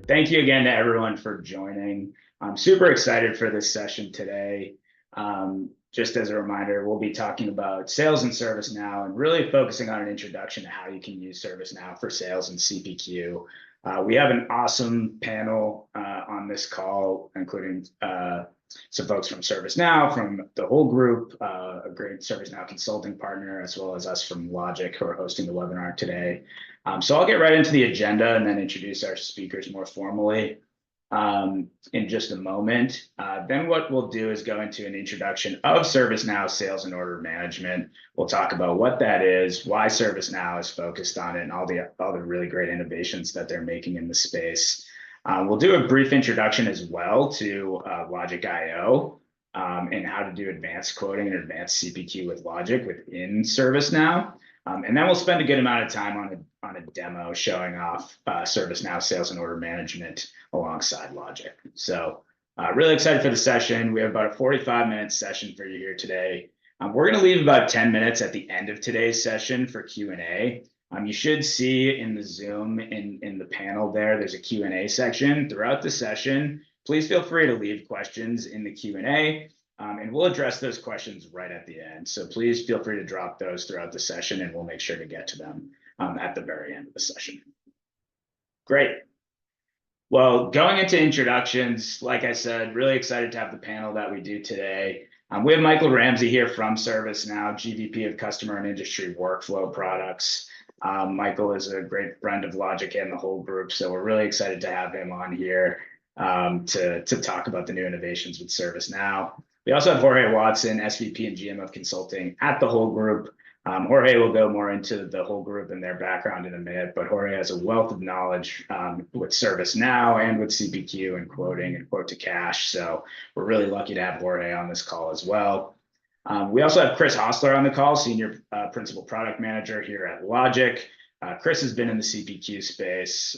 Thank you again to everyone for joining. I'm super excited for this session today. Just as a reminder, we'll be talking about sales and ServiceNow and really focusing on an introduction to how you can use ServiceNow for sales and CPQ. We have an awesome panel on this call, including some folks from ServiceNow, from the whole group, a great ServiceNow consulting partner, as well as us from Logic, who are hosting the webinar today. So I'll get right into the agenda and then introduce our speakers more formally in just a moment. Then what we'll do is go into an introduction of ServiceNow sales and order management. We'll talk about what that is, why ServiceNow is focused on it, and all the really great innovations that they're making in the space. We'll do a brief introduction as well to Logic.io and how to do advanced quoting and advanced CPQ with Logic within ServiceNow. And then we'll spend a good amount of time on a demo showing off ServiceNow sales and order management alongside Logic. So really excited for the session. We have about a 45-minute session for you here today. We're going to leave about 10 minutes at the end of today's session for Q&A. You should see in the Zoom in the panel there's a Q&A section throughout the session. Please feel free to leave questions in the Q&A. And we'll address those questions right at the end. So please feel free to drop those throughout the session, and we'll make sure to get to them at the very end of the session. Great. Well, going into introductions, like I said, really excited to have the panel that we do today. We have Michael Ramsey here from ServiceNow, GVP of Customer and Industry Workflow Products. Michael is a great friend of Logic and the whole group, so we're really excited to have him on here to talk about the new innovations with ServiceNow. We also have Jorge Watson, SVP and GM of Consulting at the whole group. Jorge will go more into the whole group and their background in a minute, but Jorge has a wealth of knowledge with ServiceNow and with CPQ and quoting and quote to cash. So we're really lucky to have Jorge on this call as well. We also have Chris Hostler on the call, Senior Principal Product Manager here at Logic. Chris has been in the CPQ space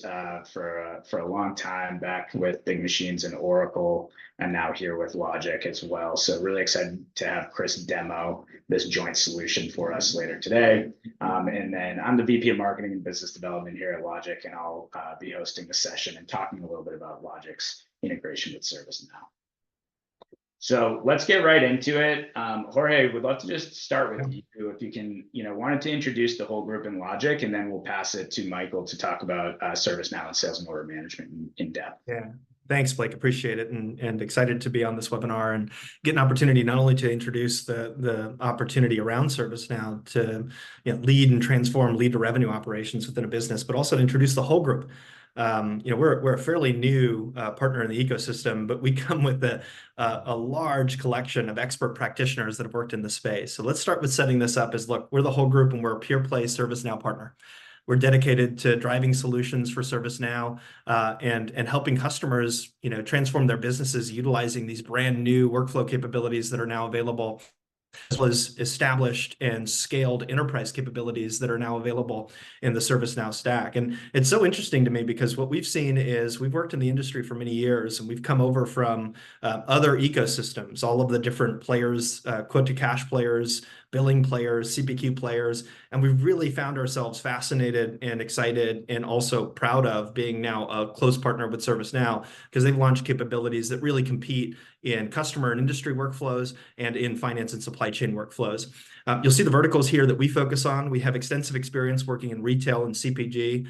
for a long time, back with Big Machines and Oracle, and now here with Logic as well. So really excited to have Chris demo this joint solution for us later today. And then I'm the VP of Marketing and Business Development here at Logic, and I'll be hosting the session and talking a little bit about Logic's integration with ServiceNow. So let's get right into it. Jorge, would love to just start with you, if you can, wanted to introduce the whole group in Logic, and then we'll pass it to Michael to talk about ServiceNow and sales and order management in depth. Yeah, thanks, Blake. Appreciate it, and excited to be on this webinar and get an opportunity not only to introduce the opportunity around ServiceNow to lead and transform lead to revenue operations within a business, but also to introduce the whole group. We're a fairly new partner in the ecosystem, but we come with a large collection of expert practitioners that have worked in the space. So let's start with setting this up as, look, we're the whole group and we're a pure play ServiceNow partner. We're dedicated to driving solutions for ServiceNow and helping customers, transform their businesses utilizing these brand new workflow capabilities that are now available, as well as established and scaled enterprise capabilities that are now available in the ServiceNow stack. And it's so interesting to me because what we've seen is we've worked in the industry for many years, and we've come over from other ecosystems, all of the different players, quote-to-cash players, billing players, CPQ players, and we've really found ourselves fascinated and excited and also proud of being now a close partner with ServiceNow, because they've launched capabilities that really compete in customer and industry workflows and in finance and supply chain workflows. You'll see the verticals here that we focus on. We have extensive experience working in retail and CPG,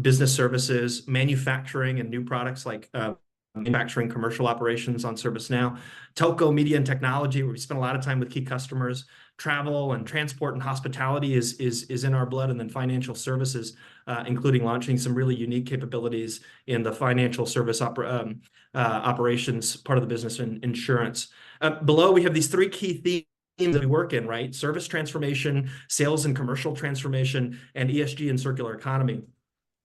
business services, manufacturing, and new products like manufacturing commercial operations on ServiceNow, telco, media, and technology, where we spend a lot of time with key customers. Travel and transport and hospitality is in our blood, and then financial services, including launching some really unique capabilities in the financial service operations part of the business and insurance. Below, we have these three key themes that we work in, right? Service transformation, sales and commercial transformation, and ESG and circular economy,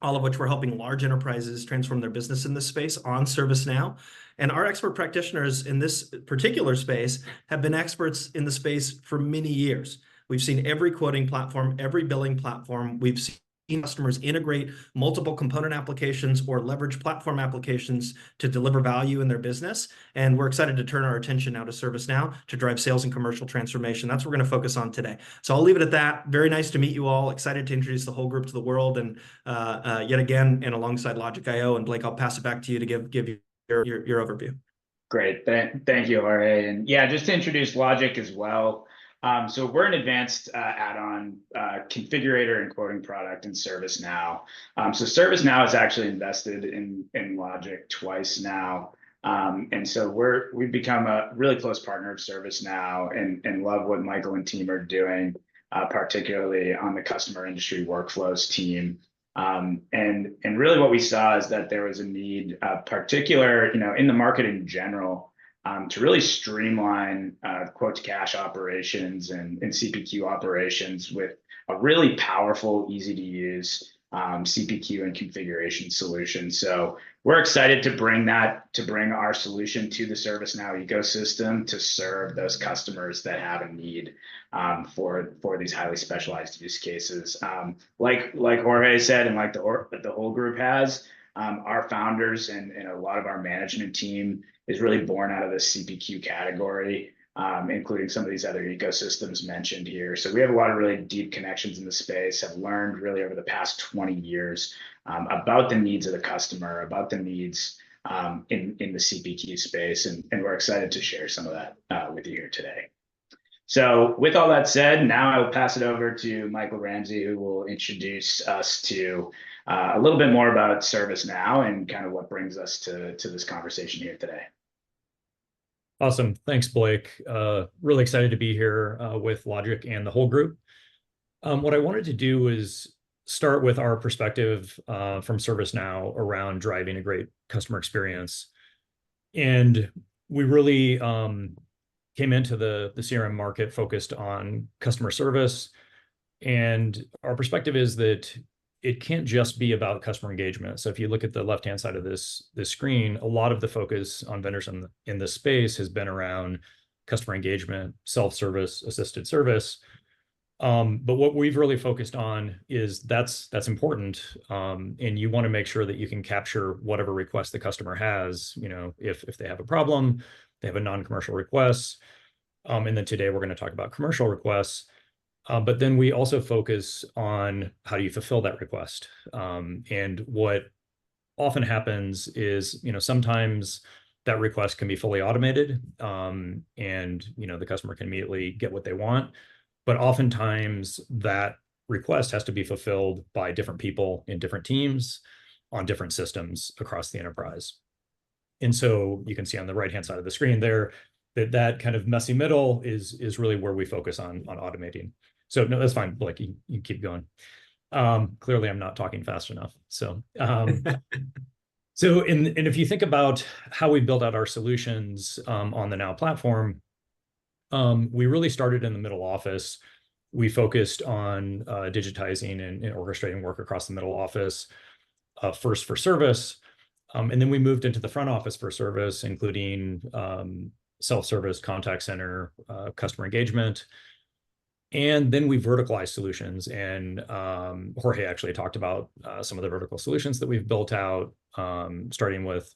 all of which we're helping large enterprises transform their business in this space on ServiceNow. And our expert practitioners in this particular space have been experts in the space for many years. We've seen every quoting platform, every billing platform. We've seen customers integrate multiple component applications or leverage platform applications to deliver value in their business. And we're excited to turn our attention now to ServiceNow to drive sales and commercial transformation. That's what we're going to focus on today. So I'll leave it at that. Very nice to meet you all. Excited to introduce the whole group to the world. And yet again, and alongside Logic.io. And Blake, I'll pass it back to you to give your overview. Great. Thank you, Jorge. And yeah, just to introduce Logic as well. So we're an advanced add-on configurator and quoting product in ServiceNow. So ServiceNow has actually invested in Logic twice now. And so we've become a really close partner of ServiceNow and love what Michael and team are doing, particularly on the customer industry workflows team. And really what we saw is that there was a need, particular, in the market in general, to really streamline quote to cash operations and CPQ operations with a really powerful, easy to use CPQ and configuration solution. So we're excited to bring our solution to the ServiceNow ecosystem to serve those customers that have a need for these highly specialized use cases. Like Jorge said, and like the whole group has, our founders and a lot of our management team is really born out of the CPQ category, including some of these other ecosystems mentioned here. So we have a lot of really deep connections in the space, have learned really over the past 20 years about the needs of the customer, about the needs in the CPQ space, and we're excited to share some of that with you here today. So with all that said, now I will pass it over to Michael Ramsey, who will introduce us to a little bit more about ServiceNow and kind of what brings us to this conversation here today. Awesome. Thanks, Blake. Really excited to be here with Logic and the whole group. What I wanted to do is start with our perspective from ServiceNow around driving a great customer experience. And we really came into the CRM market focused on customer service. And our perspective is that it can't just be about customer engagement. So if you look at the left-hand side of this screen, a lot of the focus on vendors in this space has been around customer engagement, self-service, assisted service. But what we've really focused on is that's important. And you want to make sure that you can capture whatever request the customer has, if they have a problem, they have a non-commercial request. And then today we're going to talk about commercial requests. But then we also focus on how do you fulfill that request. And what often happens is, sometimes that request can be fully automated, and the customer can immediately get what they want. But oftentimes that request has to be fulfilled by different people in different teams on different systems across the enterprise. And so you can see on the right-hand side of the screen there that kind of messy middle is really where we focus on automating. So no, that's fine, Blake, you keep going. Clearly I'm not talking fast enough. So, and if you think about how we build out our solutions on the Now platform, we really started in the middle office. We focused on digitizing and orchestrating work across the middle office, first for service. And then we moved into the front office for service, including self-service, contact center, customer engagement. And then we verticalized solutions. And Jorge actually talked about some of the vertical solutions that we've built out, starting with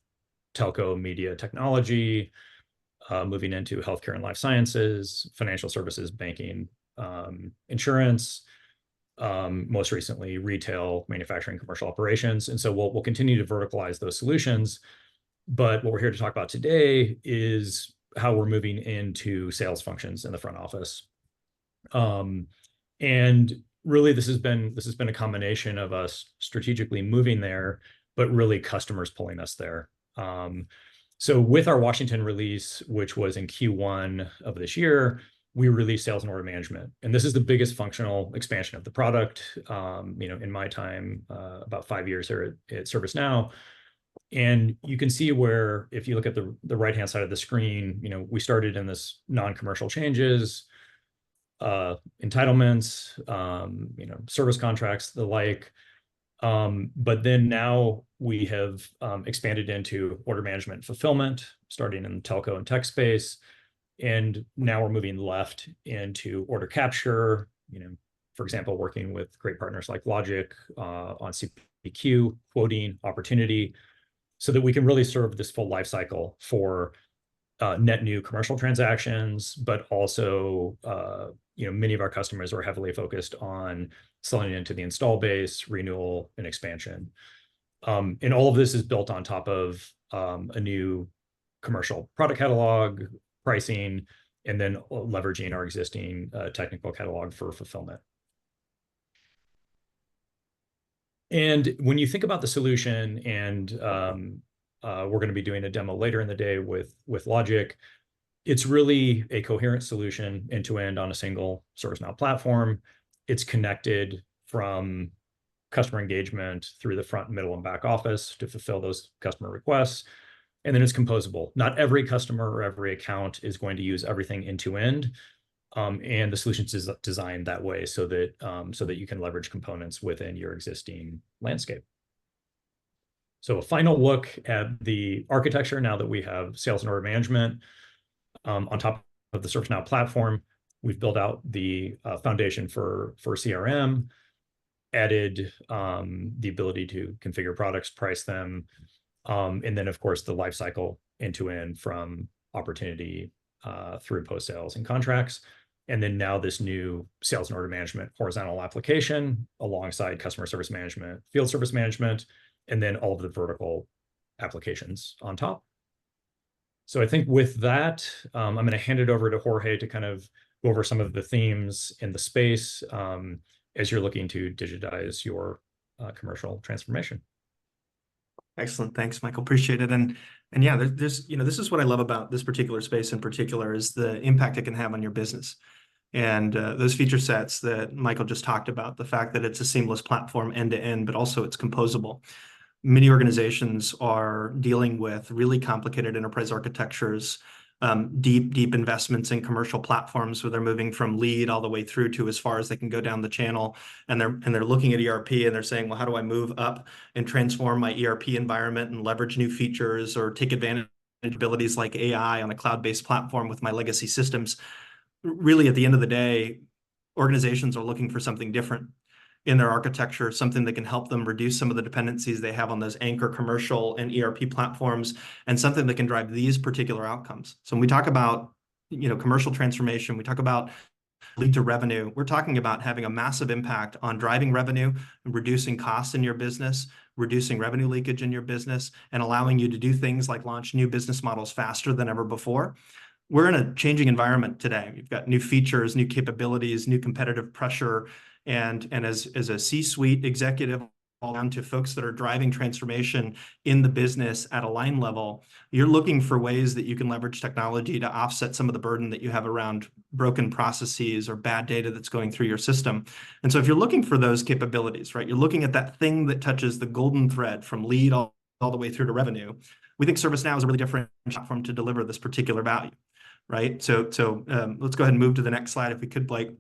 telco, media, technology, moving into healthcare and life sciences, financial services, banking, insurance, most recently retail, manufacturing, commercial operations. And so we'll continue to verticalize those solutions. But what we're here to talk about today is how we're moving into sales functions in the front office. And really, this has been a combination of us strategically moving there, but really customers pulling us there. So with our Washington release, which was in Q1 of this year, we released sales and order management. And this is the biggest functional expansion of the product, in my time, about 5 years here at ServiceNow. And you can see where, if you look at the right-hand side of the screen, we started in this non-commercial changes, entitlements, service contracts, the like. But then now we have expanded into order management fulfillment, starting in the telco and tech space. And now we're moving left into order capture, for example, working with great partners like Logic on CPQ, quoting, opportunity, so that we can really serve this full life cycle for net new commercial transactions, but also, many of our customers are heavily focused on selling into the install base, renewal, and expansion. And all of this is built on top of a new commercial product catalog, pricing, and then leveraging our existing technical catalog for fulfillment. And when you think about the solution, and we're going to be doing a demo later in the day with Logic, it's really a coherent solution end-to-end on a single ServiceNow platform. It's connected from customer engagement through the front, middle, and back office to fulfill those customer requests. And then it's composable. Not every customer or every account is going to use everything end-to-end. And the solution is designed that way so that you can leverage components within your existing landscape. So a final look at the architecture now that we have sales and order management on top of the ServiceNow platform. We've built out the foundation for CRM, added the ability to configure products, price them, and then, of course, the lifecycle end-to-end from opportunity through post-sales and contracts. And then now this new sales and order management horizontal application alongside customer service management, field service management, and then all of the vertical applications on top. So I think with that, I'm going to hand it over to Jorge to kind of go over some of the themes in the space as you're looking to digitize your commercial transformation. Excellent. Thanks, Michael. Appreciate it. And yeah, there's, this is what I love about this particular space in particular, is the impact it can have on your business. And those feature sets that Michael just talked about, the fact that it's a seamless platform end to end, but also it's composable. Many organizations are dealing with really complicated enterprise architectures, deep investments in commercial platforms where they're moving from lead all the way through to as far as they can go down the channel. And they're looking at ERP and they're saying, well, how do I move up and transform my ERP environment and leverage new features or take advantage of abilities like AI on a cloud-based platform with my legacy systems? Really, at the end of the day, organizations are looking for something different in their architecture, something that can help them reduce some of the dependencies they have on those anchor commercial and ERP platforms, and something that can drive these particular outcomes. So when we talk about, commercial transformation, we talk about lead to revenue, we're talking about having a massive impact on driving revenue, reducing costs in your business, reducing revenue leakage in your business, and allowing you to do things like launch new business models faster than ever before. We're in a changing environment today. We've got new features, new capabilities, new competitive pressure, and as a C-suite executive, all down to folks that are driving transformation in the business at a line level, you're looking for ways that you can leverage technology to offset some of the burden that you have around broken processes or bad data that's going through your system. And so if you're looking for those capabilities, right, you're looking at that thing that touches the golden thread from lead all the way through to revenue. We think ServiceNow is a really different platform to deliver this particular value. Right. So let's go ahead and move to the next slide if we could, Blake.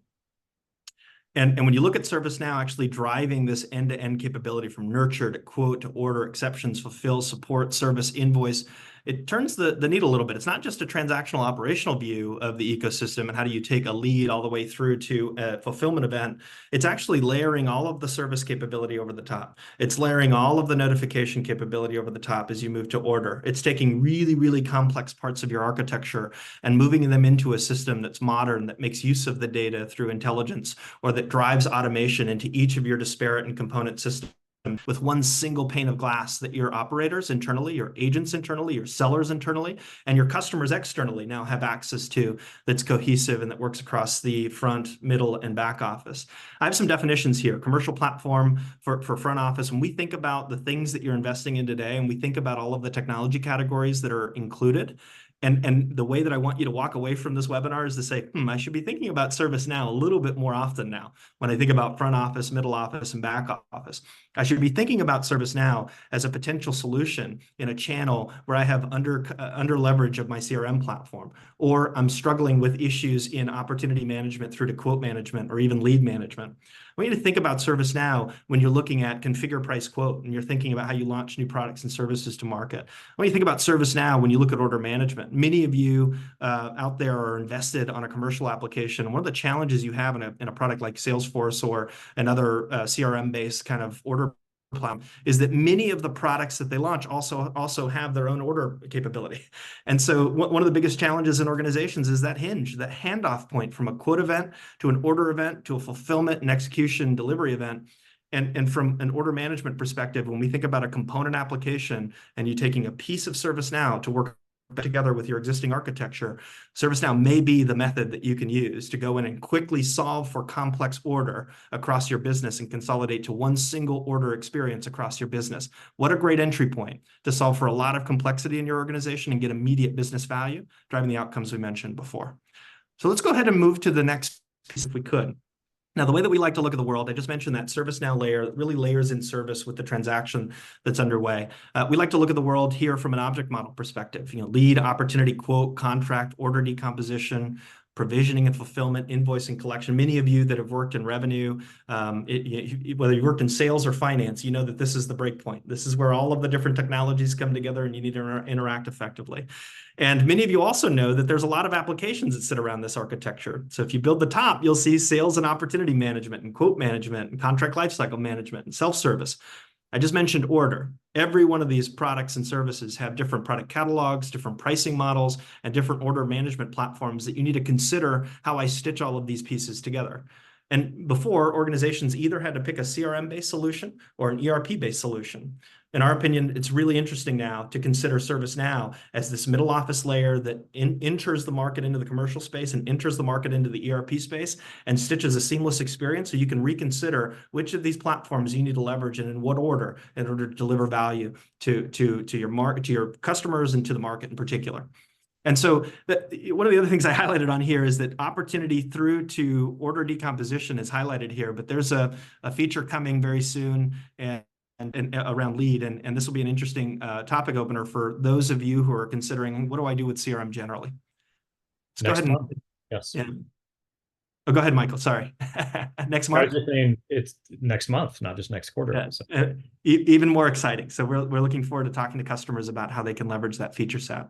And when you look at ServiceNow actually driving this end-to-end capability from nurture to quote to order, exceptions, fulfill, support, service, invoice, it turns the needle a little bit. It's not just a transactional operational view of the ecosystem and how do you take a lead all the way through to a fulfillment event. It's actually layering all of the service capability over the top. It's layering all of the notification capability over the top as you move to order. It's taking really, really complex parts of your architecture and moving them into a system that's modern, that makes use of the data through intelligence, or that drives automation into each of your disparate and component systems with one single pane of glass that your operators internally, your agents internally, your sellers internally, and your customers externally now have access to, that's cohesive and that works across the front, middle, and back office. I have some definitions here. Commercial platform for front office. When we think about the things that you're investing in today, and we think about all of the technology categories that are included, and the way that I want you to walk away from this webinar is to say, I should be thinking about ServiceNow a little bit more often now. When I think about front office, middle office, and back office, I should be thinking about ServiceNow as a potential solution in a channel where I have under leverage of my CRM platform, or I'm struggling with issues in opportunity management through to quote management or even lead management. want you to think about ServiceNow when you're looking at configure, price, quote, and you're thinking about how you launch new products and services to market. I want you to think about ServiceNow when you look at order management. Many of you out there are invested on a commercial application. One of the challenges you have in a product like Salesforce or another CRM-based kind of order platform is that many of the products that they launch also have their own order capability. And so one of the biggest challenges in organizations is that hinge, that handoff point from a quote event to an order event to a fulfillment and execution delivery event. And from an order management perspective, when we think about a component application and you taking a piece of ServiceNow to work together with your existing architecture, ServiceNow may be the method that you can use to go in and quickly solve for complex order across your business and consolidate to one single order experience across your business. What a great entry point to solve for a lot of complexity in your organization and get immediate business value, driving the outcomes we mentioned before. So let's go ahead and move to the next piece if we could. Now, the way that we like to look at the world, I just mentioned that ServiceNow layer really layers in service with the transaction that's underway. We like to look at the world here from an object model perspective, lead, opportunity, quote, contract, order decomposition, provisioning and fulfillment, invoicing, collection. Many of you that have worked in revenue, whether you worked in sales or finance, you know that this is the break point. This is where all of the different technologies come together and you need to interact effectively. And many of you also know that there's a lot of applications that sit around this architecture. So if you build the top, you'll see sales and opportunity management and quote management and contract lifecycle management and self-service. I just mentioned order. Every one of these products and services have different product catalogs, different pricing models, and different order management platforms that you need to consider how I stitch all of these pieces together. And before, organizations either had to pick a CRM-based solution or an ERP-based solution. In our opinion, it's really interesting now to consider ServiceNow as this middle office layer that enters the market into the commercial space and enters the market into the ERP space and stitches a seamless experience so you can reconsider which of these platforms you need to leverage and in what order in order to deliver value to your market, to your customers and to the market in particular. And so one of the other things I highlighted on here is that opportunity through to order decomposition is highlighted here, but there's a feature coming very soon and around lead. And this will be an interesting topic opener for those of you who are considering, what do I do with CRM generally? Let's go ahead and, yes. Yeah. Oh, go ahead, Michael. Sorry. Next month? I was just saying it's next month, not just next quarter. Yeah. So. Even more exciting. So we're looking forward to talking to customers about how they can leverage that feature set.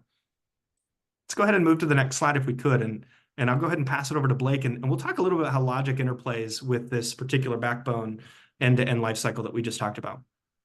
Let's go ahead and move to the next slide if we could. And I'll go ahead and pass it over to Blake. And we'll talk a little bit about how logic interplays with this particular backbone end-to-end lifecycle that we just talked about.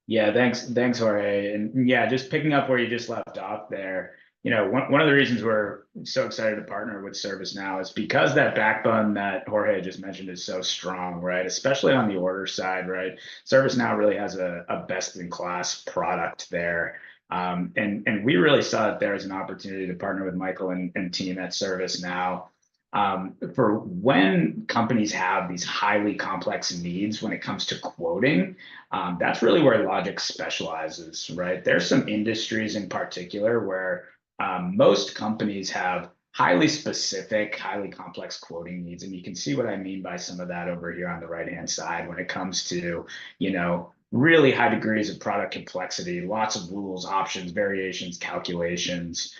Yeah, thanks, Jorge. And yeah, just picking up where you just left off there, one of the reasons we're so excited to partner with ServiceNow is because that backbone that Jorge just mentioned is so strong, right? Especially on the order side, right? ServiceNow really has a best-in-class product there. And we really saw it there as an opportunity to partner with Michael and team at ServiceNow for when companies have these highly complex needs when it comes to quoting. That's really where logic specializes, right? There's some industries in particular where most companies have highly specific, highly complex quoting needs. And you can see what I mean by some of that over here on the right-hand side when it comes to, really high degrees of product complexity, lots of rules, options, variations, calculations,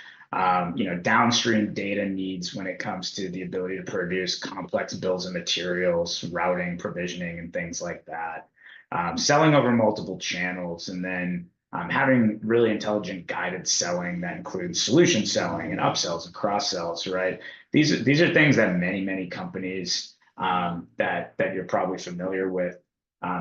downstream data needs when it comes to the ability to produce complex bills of materials, routing, provisioning, and things like that. Selling over multiple channels, and then having really intelligent guided selling that includes solution selling and upsells and cross sells, right? These are things that many companies that you're probably familiar with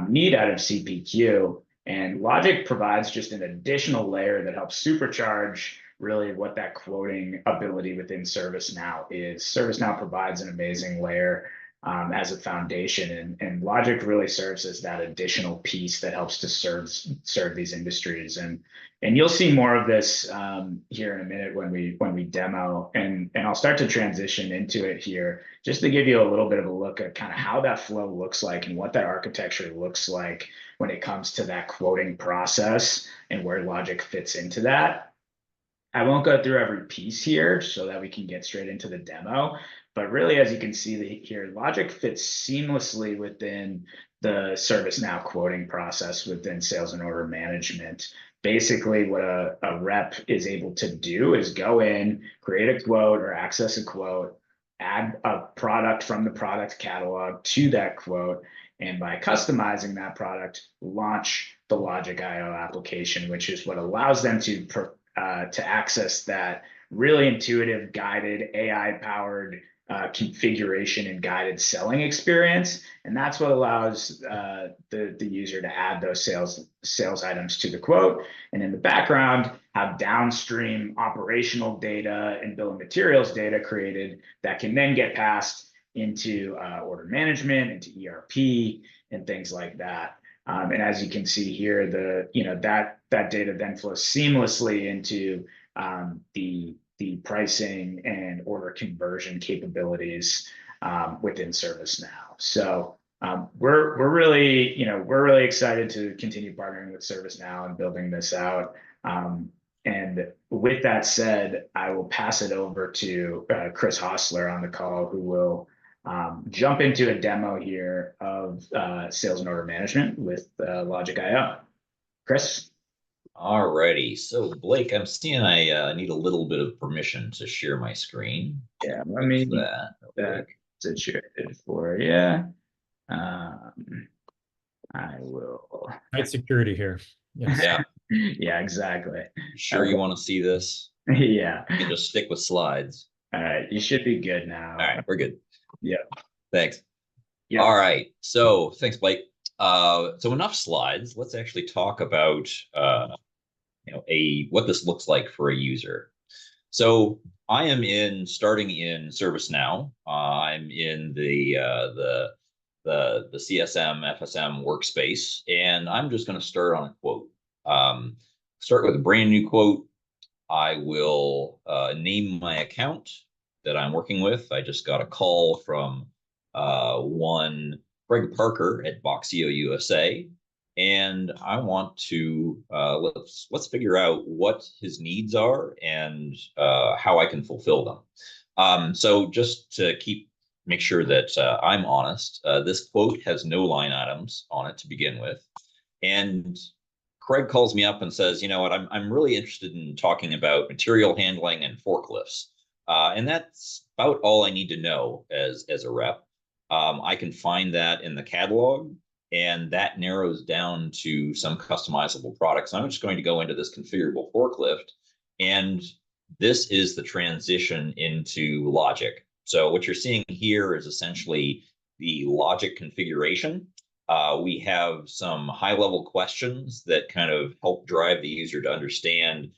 need out of CPQ, and logic provides just an additional layer that helps supercharge really what that quoting ability within ServiceNow is. ServiceNow provides an amazing layer as a foundation, and logic really serves as that additional piece that helps to serve these industries. And you'll see more of this here in a minute when we demo, and I'll start to transition into it here just to give you a little bit of a look at kind of how that flow looks like and what that architecture looks like when it comes to that quoting process and where logic fits into that. I won't go through every piece here so that we can get straight into the demo, but really, as you can see here, logic fits seamlessly within the ServiceNow quoting process within sales and order management. Basically, what a rep is able to do is go in, create a quote or access a quote, add a product from the product catalog to that quote, and by customizing that product, launch the Logic.io application, which is what allows them to access that really intuitive, guided, AI-powered configuration and guided selling experience. And that's what allows the user to add those sales items to the quote. And in the background, have downstream operational data and bill of materials data created that can then get passed into order management, into ERP, and things like that. And as you can see here, that data then flows seamlessly into the pricing and order conversion capabilities within ServiceNow. So we're really excited to continue partnering with ServiceNow and building this out. And with that said, I will pass it over to Chris Hostler on the call, who will jump into a demo here of sales and order management with Logic.io. Chris? Alrighty, so Blake, I'm seeing I need a little bit of permission to share my screen. Yeah, let me situated for you. I will. Tight security here. Yes. Yeah. Yeah, exactly. Sure, you want to see this? Yeah. You can just stick with slides. All right, you should be good now. All right, we're good. Yeah. Thanks. Yeah. All right, so thanks, Blake. So enough slides. Let's actually talk about what this looks like for a user. So I am starting in ServiceNow. I'm in the CSM FSM workspace, and I'm just going to start on a quote. Start with a brand new quote. I will name my account that I'm working with. I just got a call from one Greg Parker at Boxio USA, and I want to let's figure out what his needs are and how I can fulfill them. So just to make sure that I'm honest, this quote has no line items on it to begin with, and Craig calls me up and says, you know what, I'm really interested in talking about material handling and forklifts, and that's about all I need to know as a rep. I can find that in the catalog, and that narrows down to some customizable products. I'm just going to go into this configurable forklift, and this is the transition into Logic. So what you're seeing here is essentially the Logic configuration. We have some high-level questions that kind of help drive the user to understand,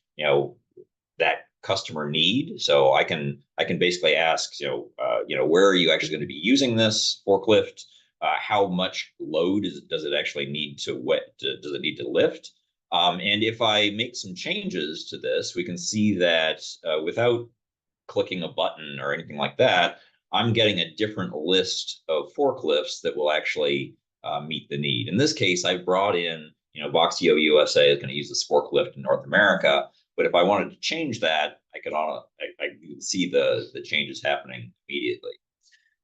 that customer need. So I can basically ask, where are you actually going to be using this forklift? How much load does it actually need to does it need to lift? And if I make some changes to this, we can see that without clicking a button or anything like that, I'm getting a different list of forklifts that will actually meet the need. In this case, I brought in, Boxio USA is going to use this forklift in North America. But if I wanted to change that, I could see the changes happening immediately.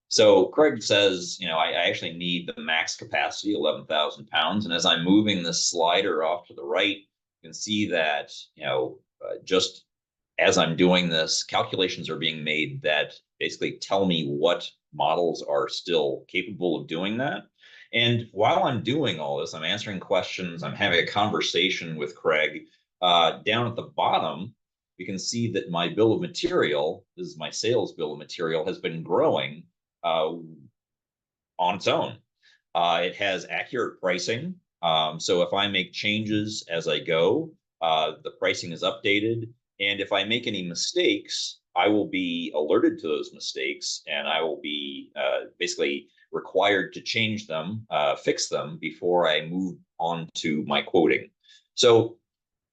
So Craig says, I actually need the max capacity, 11,000 pounds. And as I'm moving this slider off to the right, you can see that, just as I'm doing this, calculations are being made that basically tell me what models are still capable of doing that. And while I'm doing all this, I'm answering questions, I'm having a conversation with Craig. Down at the bottom, we can see that my bill of material, this is my sales bill of material, has been growing on its own. It has accurate pricing. So if I make changes as I go, the pricing is updated. And if I make any mistakes, I will be alerted to those mistakes, and I will be basically required to change them, fix them before I move on to my quoting. So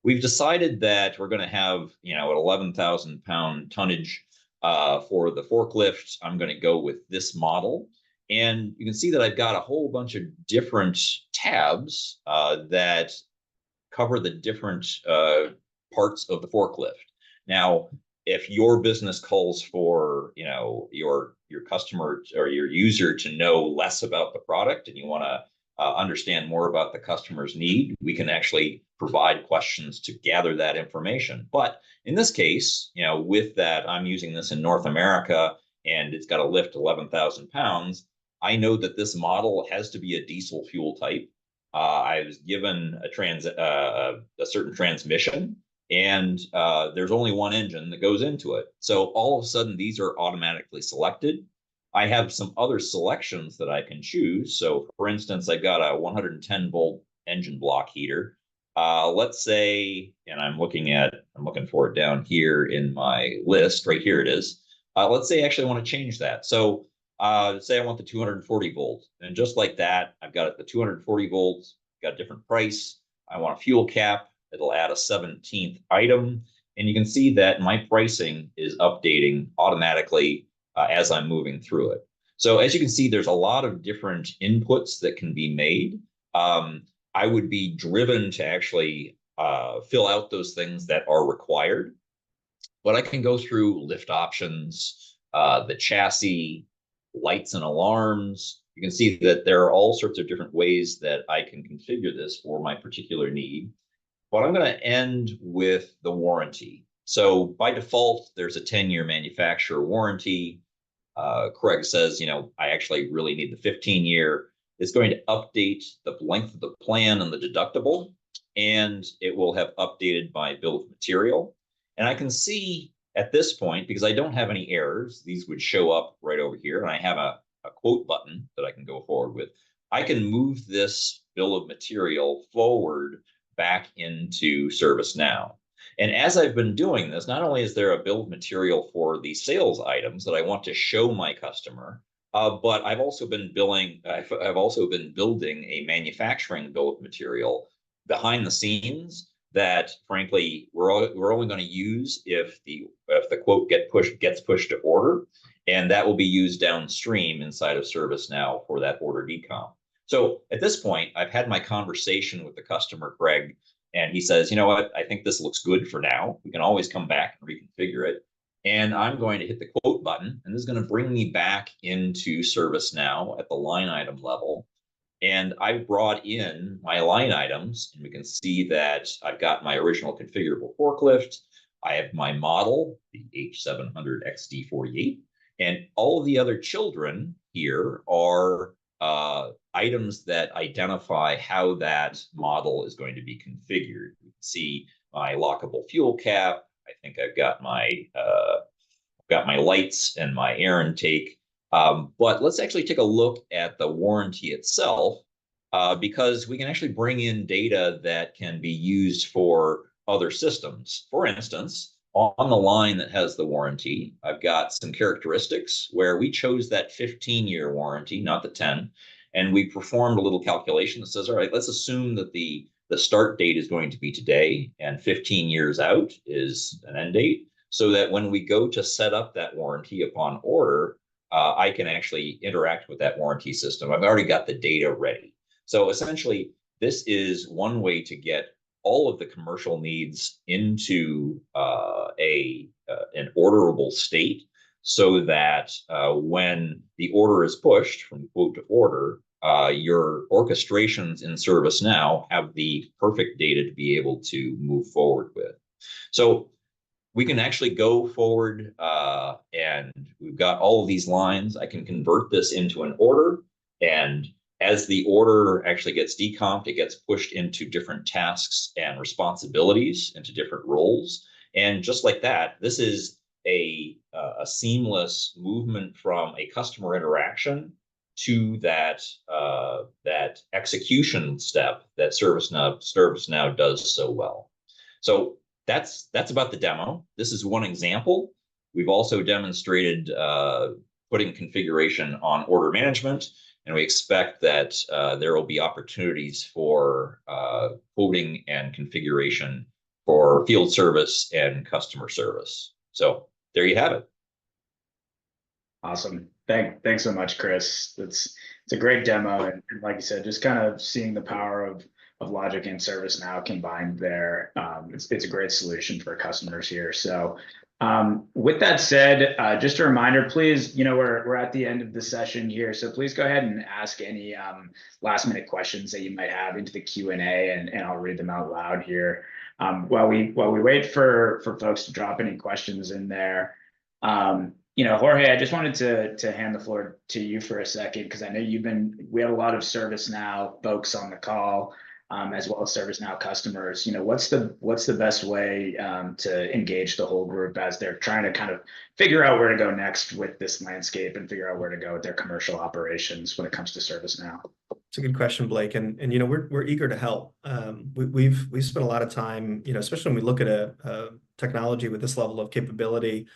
we've decided that we're going to have, an 11,000 pound tonnage for the forklift. I'm going to go with this model. And you can see that I've got a whole bunch of different tabs that cover the different parts of the forklift. Now, if your business calls for, your customer or your user to know less about the product, and you want to understand more about the customer's need, we can actually provide questions to gather that information. But in this case, with that, I'm using this in North America, and it's got to lift 11,000 pounds. I know that this model has to be a diesel fuel type. I was given a certain transmission, and there's only one engine that goes into it. So all of a sudden, these are automatically selected. I have some other selections that I can choose. So for instance, I've got a 110 volt engine block heater. Let's say, and I'm looking for it down here in my list, right here it is. Let's say I actually want to change that. So say I want the 240 volts, and just like that, I've got the 240 volts, got a different price. I want a fuel cap. It'll add a 17th item. And you can see that my pricing is updating automatically as I'm moving through it. So as you can see, there's a lot of different inputs that can be made. I would be driven to actually fill out those things that are required. But I can go through lift options, the chassis, lights and alarms. You can see that there are all sorts of different ways that I can configure this for my particular need. But I'm going to end with the warranty. So by default, there's a 10-year manufacturer warranty. Craig says, I actually really need the 15-year. It's going to update the length of the plan and the deductible, and it will have updated my bill of material. And I can see at this point, because I don't have any errors, these would show up right over here, and I have a quote button that I can go forward with. I can move this bill of material forward back into ServiceNow. And as I've been doing this, not only is there a bill of material for the sales items that I want to show my customer, but I've also been building a manufacturing bill of material behind the scenes that, frankly, we're only going to use if the quote gets pushed to order, and that will be used downstream inside of ServiceNow for that order decomp. So at this point, I've had my conversation with the customer, Craig, and he says, you know what, I think this looks good for now. We can always come back and reconfigure it. And I'm going to hit the quote button, and this is going to bring me back into ServiceNow at the line item level. And I've brought in my line items, and we can see that I've got my original configurable forklift. I have my model, the H700XD48, and all of the other children here are items that identify how that model is going to be configured. You can see my lockable fuel cap. I think I've got my lights and my air intake. But let's actually take a look at the warranty itself, because we can actually bring in data that can be used for other systems. For instance, on the line that has the warranty, I've got some characteristics where we chose that 15-year warranty, not the 10. And we performed a little calculation that says, all right, let's assume that the start date is going to be today, and 15 years out is an end date, so that when we go to set up that warranty upon order, I can actually interact with that warranty system. I've already got the data ready. So essentially, this is one way to get all of the commercial needs into an orderable state, so that when the order is pushed from quote to order, your orchestrations in ServiceNow have the perfect data to be able to move forward with. So we can actually go forward, and we've got all of these lines. I can convert this into an order, and as the order actually gets decomped, it gets pushed into different tasks and responsibilities, into different roles. And just like that, this is a seamless movement from a customer interaction to that execution step that ServiceNow does so well. So that's about the demo. This is one example. We've also demonstrated putting configuration on order management, and we expect that there will be opportunities for quoting and configuration for field service and customer service. So there you have it. Awesome. Thanks so much, Chris. It's a great demo, and like you said, just kind of seeing the power of Logic and ServiceNow combined there. It's a great solution for customers here. So with that said, just a reminder, please, we're at the end of the session here, so please go ahead and ask any last minute questions that you might have into the Q&A, and I'll read them out loud here. While we wait for folks to drop any questions in there, Jorge, I just wanted to hand the floor to you for a second because I know we have a lot of ServiceNow folks on the call, as well as ServiceNow customers. What's the best way to engage the whole group as they're trying to kind of figure out where to go next with this landscape and figure out where to go with their commercial operations when it comes to ServiceNow? It's a good question, Blake, and we're eager to help. We've spent a lot of time, especially when we look at a technology with this level of capability,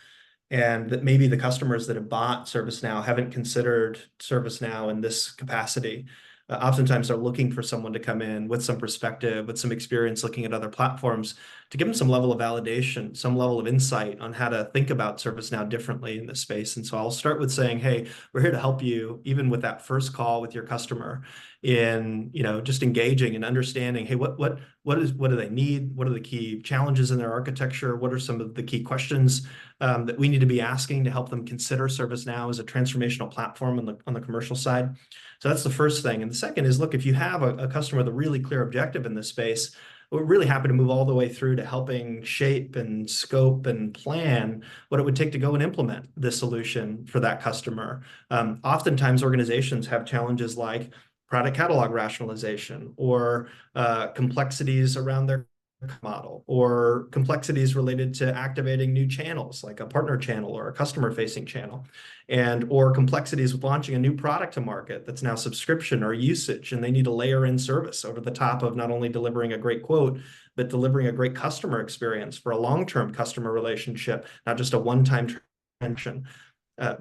and that maybe the customers that have bought ServiceNow haven't considered ServiceNow in this capacity. Oftentimes they're looking for someone to come in with some perspective, with some experience looking at other platforms to give them some level of validation, some level of insight on how to think about ServiceNow differently in this space. And so I'll start with saying, hey, we're here to help you, even with that first call with your customer, in just engaging and understanding, hey, what do they need? What are the key challenges in their architecture? What are some of the key questions that we need to be asking to help them consider ServiceNow as a transformational platform on the commercial side? So that's the first thing. And the second is, look, if you have a customer with a really clear objective in this space, we're really happy to move all the way through to helping shape and scope and plan what it would take to go and implement this solution for that customer. Oftentimes, organizations have challenges like product catalog rationalization or complexities around their model or complexities related to activating new channels like a partner channel or a customer facing channel, or complexities with launching a new product to market that's now subscription or usage, and they need to layer in service over the top of not only delivering a great quote, but delivering a great customer experience for a long-term customer relationship, not just a one-time transaction.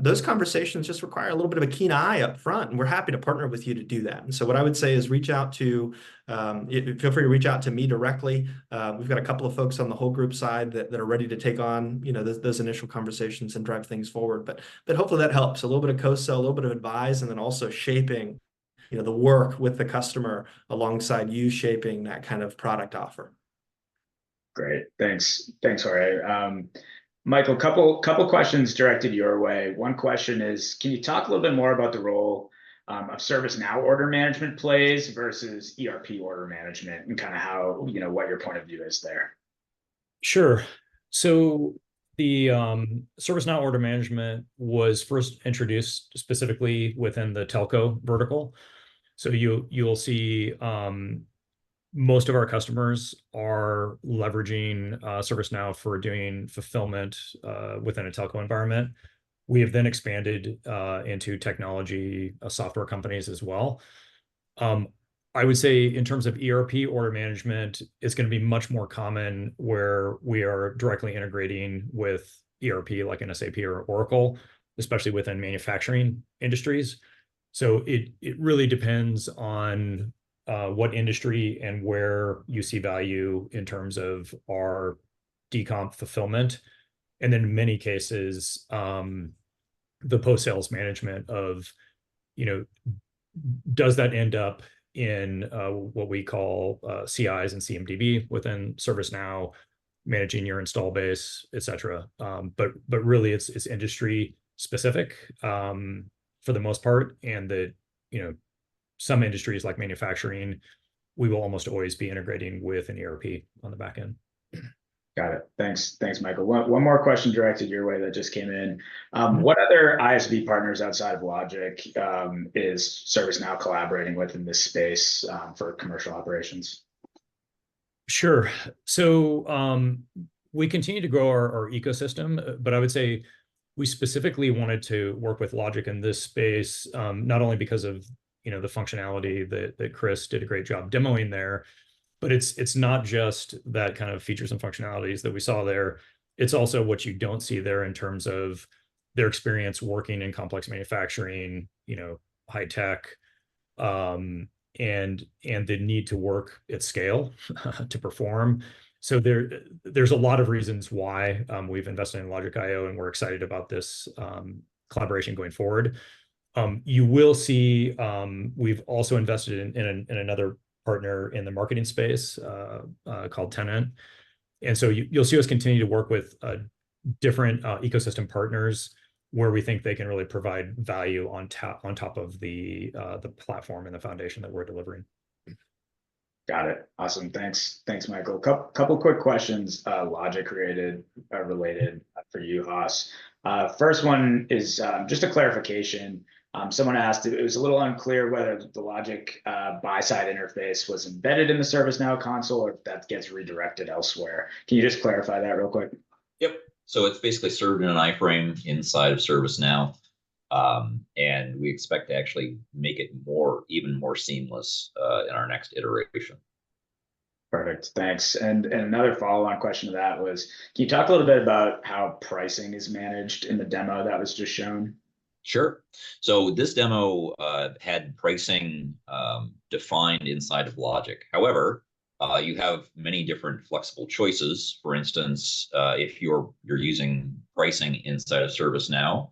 Those conversations just require a little bit of a keen eye up front, and we're happy to partner with you to do that. And so what I would say is feel free to reach out to me directly. We've got a couple of folks on the whole group side that are ready to take on those initial conversations and drive things forward. But hopefully that helps. A little bit of co-sell, a little bit of advise, and then also shaping the work with the customer alongside you shaping that kind of product offer. Great, thanks, Jorge. Michael, couple questions directed your way. One question is, can you talk a little bit more about the role of ServiceNow order management plays versus ERP order management, and kind of how, what your point of view is there? Sure. So the ServiceNow order management was first introduced specifically within the telco vertical. So you'll see most of our customers are leveraging ServiceNow for doing fulfillment within a telco environment. We have then expanded into technology software companies as well. I would say in terms of ERP order management, it's going to be much more common where we are directly integrating with ERP like an SAP or Oracle, especially within manufacturing industries. So it really depends on what industry and where you see value in terms of our decomp fulfillment. And then in many cases, the post-sales management of, does that end up in what we call CIs and CMDB within ServiceNow, managing your install base, et cetera. But really it's industry specific for the most part, and that, some industries like manufacturing, we will almost always be integrating with an ERP on the back end. Got it. Thanks, Michael. One more question directed your way that just came in. What other ISV partners outside of Logic is ServiceNow collaborating with in this space for commercial operations? Sure. So we continue to grow our ecosystem, but I would say we specifically wanted to work with Logic in this space, not only because of the functionality that Chris did a great job demoing there, but it's not just that kind of features and functionalities that we saw there. It's also what you don't see there in terms of their experience working in complex manufacturing, high tech, and the need to work at scale to perform. So there's a lot of reasons why we've invested in Logic.io, and we're excited about this collaboration going forward. You will see we've also invested in another partner in the marketing space called Tenant. And so you'll see us continue to work with different ecosystem partners where we think they can really provide value on top of the platform and the foundation that we're delivering. Got it. Awesome. Thanks, Michael. Couple quick questions, logic related for you, Haas. First one is just a clarification. Someone asked, it was a little unclear whether the logic buy-side interface was embedded in the ServiceNow console or if that gets redirected elsewhere. Can you just clarify that real quick? Yep. So it's basically served in an iframe inside of ServiceNow. And we expect to actually make it even more seamless in our next iteration. Perfect. Thanks. And another follow-on question to that was, can you talk a little bit about how pricing is managed in the demo that was just shown? Sure. So this demo had pricing defined inside of Logic. However, you have many different flexible choices. For instance, if you're using pricing inside of ServiceNow,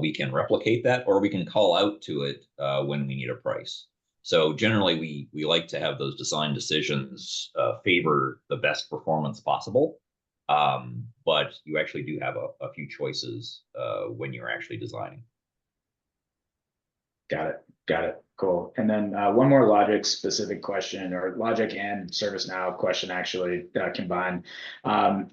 we can replicate that, or we can call out to it when we need a price. So generally, we like to have those design decisions favor the best performance possible. But you actually do have a few choices when you're actually designing. Got it. Cool. And then one more logic specific question, or logic and ServiceNow question actually combined.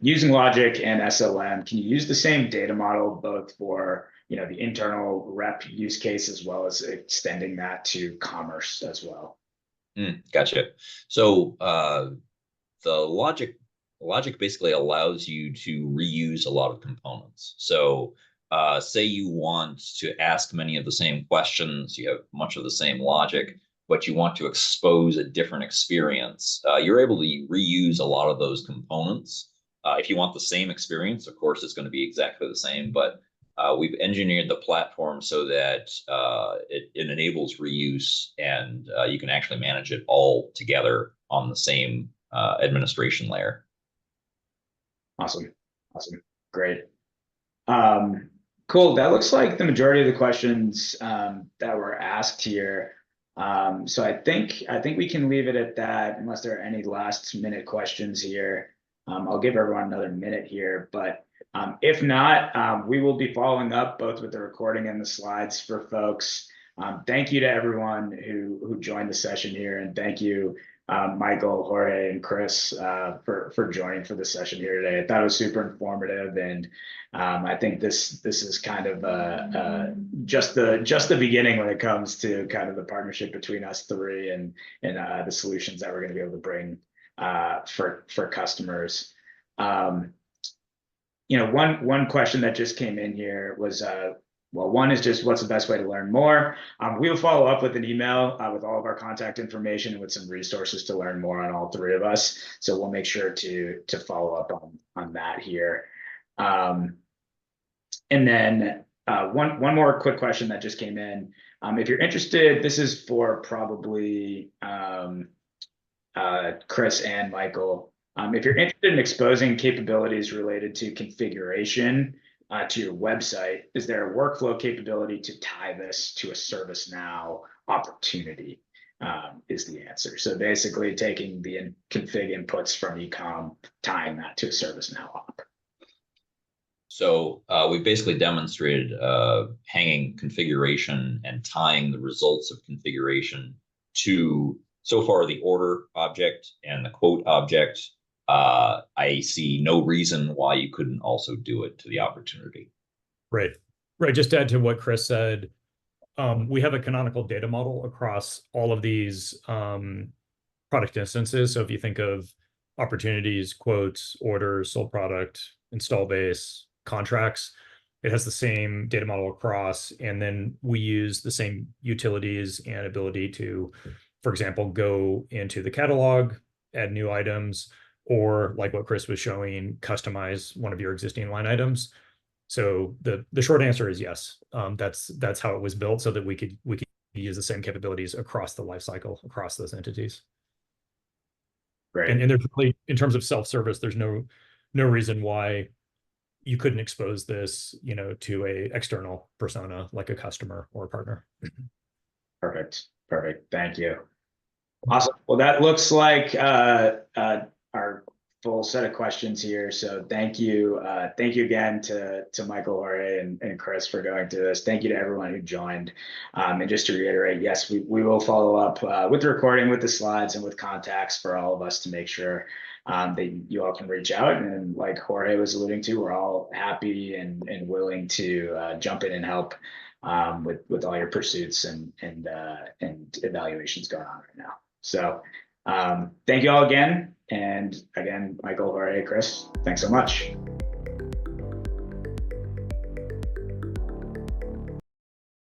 Using logic and SLM, can you use the same data model both for the internal rep use case as well as extending that to commerce as well? Gotcha. So the logic basically allows you to reuse a lot of components. So say you want to ask many of the same questions, you have much of the same logic, but you want to expose a different experience. You're able to reuse a lot of those components. If you want the same experience, of course, it's going to be exactly the same, but we've engineered the platform so that it enables reuse, and you can actually manage it all together on the same administration layer. Awesome. Great. Cool. That looks like the majority of the questions that were asked here. So I think we can leave it at that unless there are any last minute questions here. I'll give everyone another minute here, but if not, we will be following up both with the recording and the slides for folks. Thank you to everyone who joined the session here, and thank you, Michael, Jorge, and Chris for joining for the session here today. I thought it was super informative, and I think this is kind of just the beginning when it comes to kind of the partnership between us three and the solutions that we're going to be able to bring for customers. One question that just came in here was, well, one is just what's the best way to learn more? We'll follow up with an email with all of our contact information and with some resources to learn more on all three of us. So we'll make sure to follow up on that here. And then one more quick question that just came in. If you're interested, this is for probably Chris and Michael. If you're interested in exposing capabilities related to configuration to your website, is there a workflow capability to tie this to a ServiceNow opportunity? Is the answer. So basically taking the config inputs from eCom, tying that to a ServiceNow op. So we basically demonstrated hanging configuration and tying the results of configuration to, so far, the order object and the quote object. I see no reason why you couldn't also do it to the opportunity. Right. Just to add to what Chris said, we have a canonical data model across all of these product instances. So if you think of opportunities, quotes, orders, sold product, install base, contracts, it has the same data model across. And then we use the same utilities and ability to, for example, go into the catalog, add new items, or like what Chris was showing, customize one of your existing line items. So the short answer is yes. That's how it was built, so that we could use the same capabilities across the lifecycle, across those entities. Great. And there's really, in terms of self-service, there's no reason why you couldn't expose this, to a external persona like a customer or a partner. Perfect. Thank you. Awesome. Well, that looks like our full set of questions here. So thank you again to Michael, Jorge, and Chris for going through this. Thank you to everyone who joined. And just to reiterate, yes, we will follow up with the recording, with the slides, and with contacts for all of us to make sure that you all can reach out. And like Jorge was alluding to, we're all happy and willing to jump in and help with all your pursuits and evaluations going on right now. So thank you all again. And again, Michael, Jorge, Chris, thanks so much.